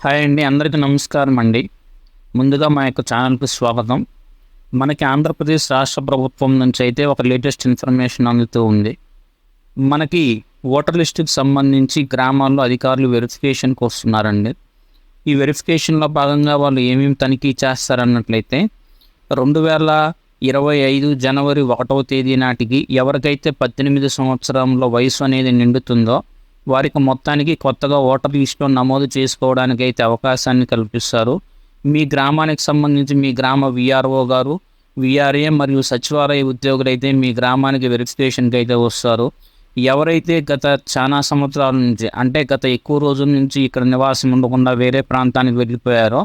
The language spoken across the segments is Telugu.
హాయ్ అండి, అందరికీ నమస్కారం అండి. ముందుగా మా యొక్క ఛానల్కి స్వాగతం. మనకి ఆంధ్రప్రదేశ్ రాష్ట్ర ప్రభుత్వం నుంచి అయితే ఒక లేటెస్ట్ ఇన్ఫర్మేషన్ అందుతూ ఉంది. మనకి ఓటర్ లిస్టుకి సంబంధించి గ్రామాల్లో అధికారులు వెరిఫికేషన్కి వస్తున్నారండి. ఈ వెరిఫికేషన్లో భాగంగా వాళ్ళు ఏమేమి తనిఖీ చేస్తారన్నట్లయితే 2025 జనవరి 1వ తేదీ నాటికి ఎవరికైతే 18 సంవత్సరంలో వయసు అనేది నిండుతుందో వారికి మొత్తానికి కొత్తగా ఓటర్ లిస్టులో నమోదు చేసుకోవడానికి అయితే అవకాశాన్ని కల్పిస్తారు. మీ గ్రామానికి సంబంధించి మీ గ్రామ విఆర్ఓ గారు, విఆర్ఏ మరియు సచివాలయ ఉద్యోగులు అయితే మీ గ్రామానికి వెరిఫికేషన్కి అయితే వస్తారు. ఎవరైతే గత చాలా సంవత్సరాల నుంచి అంటే గత ఎక్కువ రోజుల నుంచి ఇక్కడ నివాసం ఉండకుండా వేరే ప్రాంతానికి వెళ్ళిపోయారో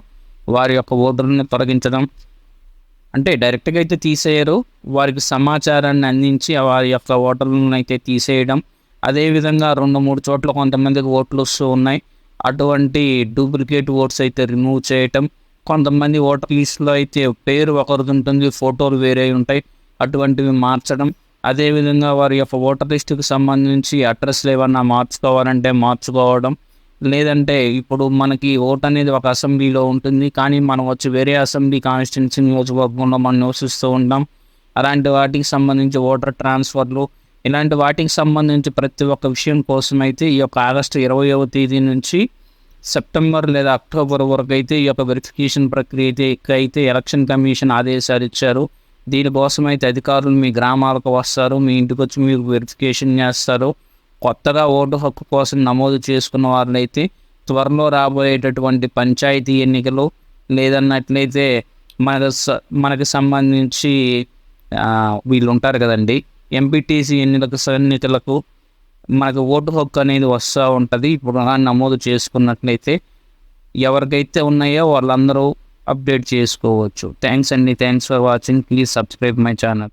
వారి యొక్క ఓటర్ని తొలగించడం, అంటే డైరెక్ట్గా అయితే తీసేయరు, వారికి సమాచారాన్ని అందించి వారి యొక్క ఓటర్లను అయితే తీసేయడం. అదేవిధంగా 2-3 చోట్ల కొంతమందికి ఓట్లు వస్తూ ఉన్నాయి, అటువంటి డూప్లికేట్ ఓట్స్ అయితే రిమూవ్ చేయటం. కొంతమంది ఓటర్ లిస్టులో అయితే పేరు ఒకరిది ఉంటుంది, ఫోటోలు వేరే ఉంటాయి, అటువంటివి మార్చడం. అదేవిధంగా వారి యొక్క ఓటర్ లిస్టుకి సంబంధించి అడ్రస్లు ఏమన్నా మార్చుకోవాలంటే మార్చుకోవడం. లేదంటే ఇప్పుడు మనకి ఓట్ అనేది ఒక అసెంబ్లీలో ఉంటుంది, కానీ మనం వచ్చి వేరే అసెంబ్లీ కాన్స్టిట్యున్సీ నియోజకవర్గంలో మనం నివసిస్తూ ఉంటాం. అలాంటి వాటికి సంబంధించి ఓటర్ ట్రాన్స్ఫర్లు, ఇలాంటి వాటికి సంబంధించి ప్రతి ఒక్క విషయం కోసం అయితే ఈ యొక్క ఆగస్టు 20వ తేదీ నుంచి సెప్టెంబర్ లేదా అక్టోబర్ వరకు అయితే ఈ యొక్క వెరిఫికేషన్ ప్రక్రియ అయితే ఎలక్షన్ కమిషన్ ఆదేశాలు ఇచ్చారు. దీనికోసం అయితే అధికారులు మీ గ్రామాలకు వస్తారు, మీ ఇంటికి వచ్చి మీకు వెరిఫికేషన్ చేస్తారు. కొత్తగా ఓటు హక్కు కోసం నమోదు చేసుకున్న వారినైతే త్వరలో రాబోయేటటువంటి పంచాయతీ ఎన్నికలు లేదన్నట్లయితే మనకి సంబంధించి వీళ్ళు ఉంటారు కదండి, ఎంపీటీసీ ఎన్నికలకు మనకు ఓటు హక్కు అనేది వస్తూ ఉంటుంది. ఇప్పుడు నమోదు చేసుకున్నట్లయితే ఎవరికైతే ఉన్నాయో వాళ్ళందరూ అప్డేట్ చేసుకోవచ్చు. థ్యాంక్స్ అండి, thanks for watching. Please subscribe my channel.